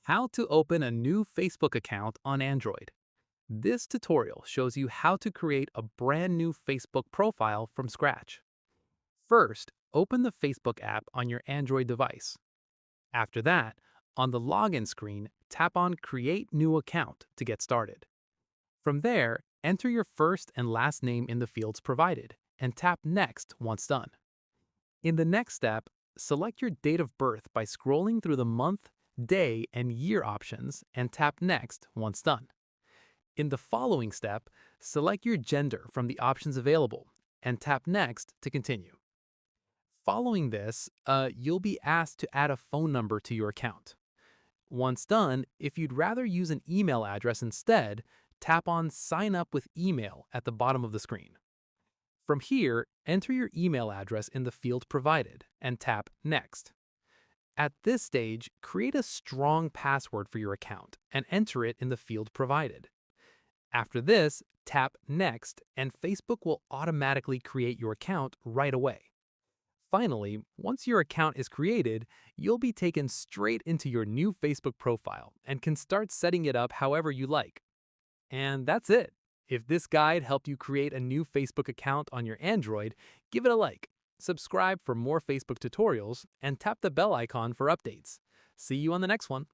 How to open a new Facebook account on Android. This tutorial shows you how to create a brand new Facebook profile from scratch. First, open the Facebook app on your Android device. After that, on the login screen, tap on Create New Account to get started. From there, enter your first and last name in the fields provided and tap Next once done. In the next step, select your date of birth by scrolling through the month, day, and year options and tap Next once done. In the following step, select your gender from the options available and tap Next to continue. Following this, you'll be asked to add a phone number to your account. Once done, if you'd rather use an email address instead, tap on Sign Up with Email at the bottom of the screen. From here, enter your email address in the field provided and tap Next. At this stage, create a strong password for your account and enter it in the field provided. After this, tap Next and Facebook will automatically create your account right away. Finally, once your account is created, you'll be taken straight into your new Facebook profile and can start setting it up however you like. And that's it. If this guide helped you create a new Facebook account on your Android, give it a like, subscribe for more Facebook tutorials, and tap the bell icon for updates. See you on the next one.